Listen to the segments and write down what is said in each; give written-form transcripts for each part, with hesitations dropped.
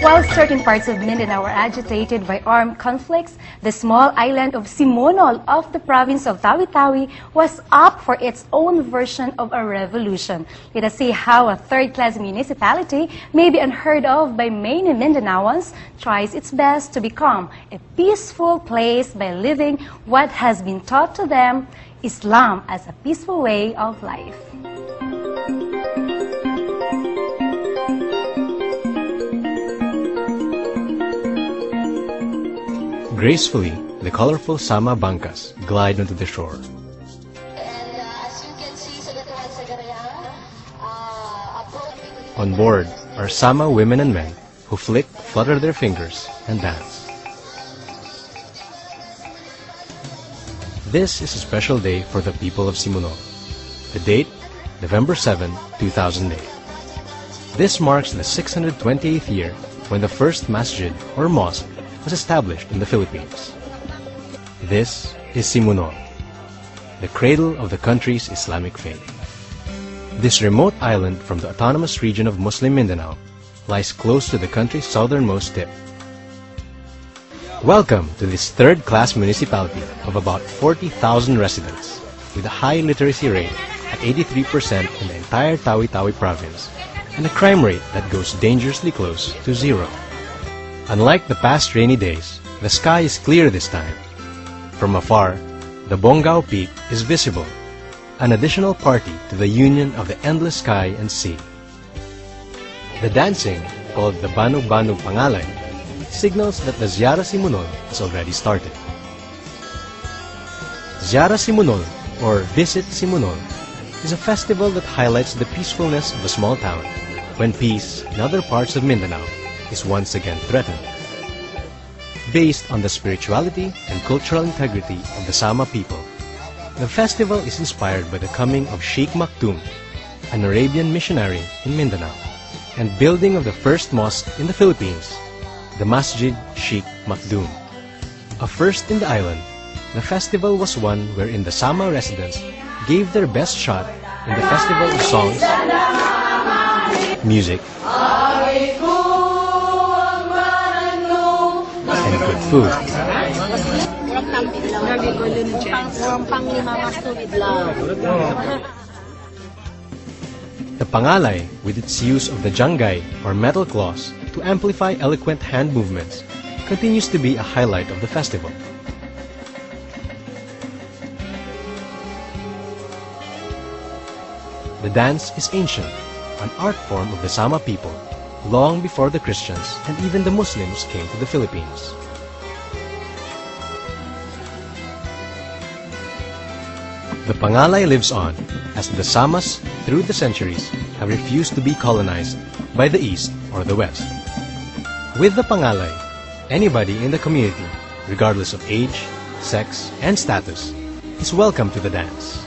While certain parts of Mindanao are agitated by armed conflicts, the small island of Simunul of the province of Tawi-Tawi was up for its own version of a revolution. Let us see how a third-class municipality, maybe unheard of by many Mindanaoans, tries its best to become a peaceful place by living what has been taught to them, Islam as a peaceful way of life. Gracefully, the colorful Sama Bangkas glide onto the shore. On board are Sama women and men who flutter their fingers, and dance. This is a special day for the people of Simunul. The date, November 7, 2008. This marks the 628th year when the first masjid or mosque was established in the Philippines. This is Simunul, the cradle of the country's Islamic faith. This remote island from the autonomous region of Muslim Mindanao lies close to the country's southernmost tip. Welcome to this third-class municipality of about 40,000 residents with a high literacy rate at 83% in the entire Tawi-Tawi province and a crime rate that goes dangerously close to zero. Unlike the past rainy days, the sky is clear this time. From afar, the Bongao Peak is visible, an additional party to the union of the endless sky and sea. The dancing, called the Banu-Banu Pangalay, signals that the Ziarah Simunul has already started. Ziarah Simunul, or Visit Simunul, is a festival that highlights the peacefulness of a small town when peace in other parts of Mindanao is once again threatened. Based on the spirituality and cultural integrity of the Sama people, the festival is inspired by the coming of Sheik Makhdum, an Arabian missionary in Mindanao, and building of the first mosque in the Philippines, the Masjid Sheik Makhdum. A first in the island, the festival was one wherein the Sama residents gave their best shot in the festival of songs, music, and good food. The Pangalay, with its use of the jangay or metal claws to amplify eloquent hand movements, continues to be a highlight of the festival. The dance is ancient, an art form of the Sama people, long before the Christians and even the Muslims came to the Philippines. The Pangalay lives on as the Samas, through the centuries, have refused to be colonized by the East or the West. With the Pangalay, anybody in the community, regardless of age, sex, and status, is welcome to the dance.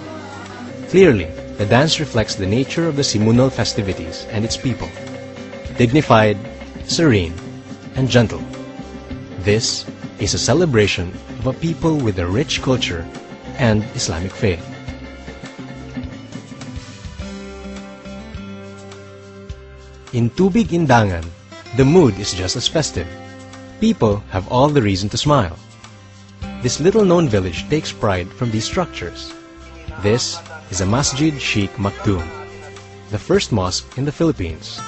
Clearly, the dance reflects the nature of the Simunul festivities and its people. Dignified, serene, and gentle. This is a celebration of a people with a rich culture and Islamic faith. In Tubig Indangan, the mood is just as festive. People have all the reason to smile. This little-known village takes pride from these structures. This is a Masjid Sheik Makhdum, the first mosque in the Philippines,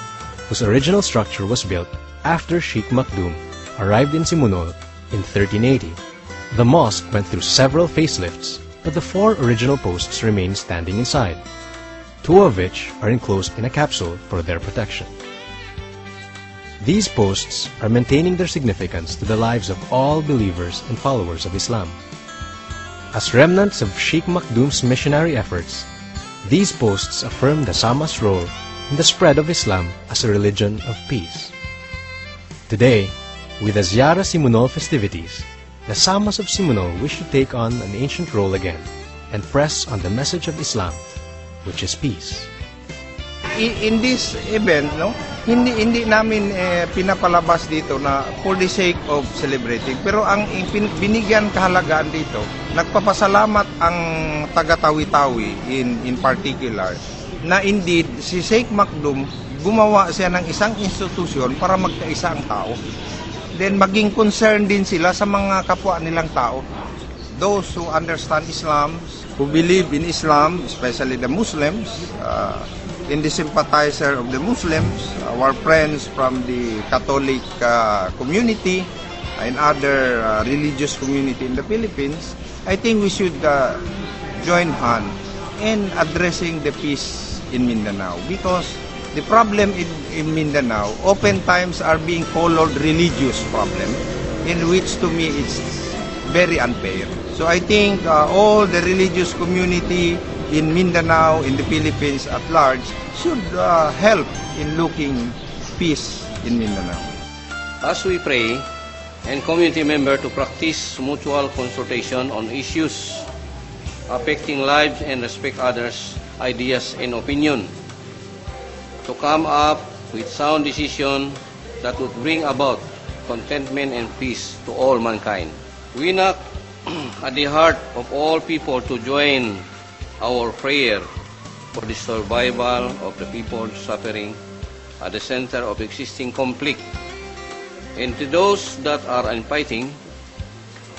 whose original structure was built after Sheik Makhdum arrived in Simunul in 1380. The mosque went through several facelifts, but the 4 original posts remain standing inside, 2 of which are enclosed in a capsule for their protection. These posts are maintaining their significance to the lives of all believers and followers of Islam. As remnants of Sheik Makhdum's missionary efforts, these posts affirm the Sama's role in the spread of Islam as a religion of peace. Today, with the Ziarah Simunul festivities, the Samas of Simunul wish to take on an ancient role again and press on the message of Islam, which is peace. In this event, hindi namin pinapalabas dito na for the sake of celebrating. Pero ang binigyan kahalagaan dito, nagpapasalamat ang taga Tawi-Tawi in particular na indeed si Sheik Makhdum gumawa siya ng isang institusyon para magkaisa ang tao. Then maging concerned din sila sa mga kapwa nilang tao. Those who understand Islam, who believe in Islam, especially the Muslims, in the sympathizer of the Muslims, our friends from the Catholic community and other religious community in the Philippines, I think we should join hand in addressing the peace in Mindanao, because the problem in Mindanao oftentimes are being colored religious problem, in which to me it's very unfair. So I think all the religious community in Mindanao, in the Philippines at large, should help in looking peace in Mindanao. As we pray and community member to practice mutual consultation on issues affecting lives and respect others' ideas and opinion, to come up with sound decision that would bring about contentment and peace to all mankind. We knock at the heart of all people to join our prayer for the survival of the people suffering at the center of existing conflict, and to those that are fighting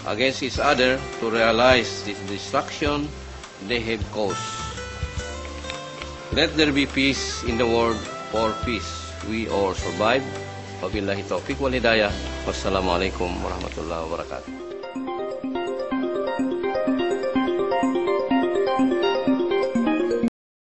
against each other to realize the destruction they have caused. Let there be peace in the world. For peace we all survive. Wabillahi taufiq wal hidayah. Wassalamualaikum warahmatullahi wabarakatuh.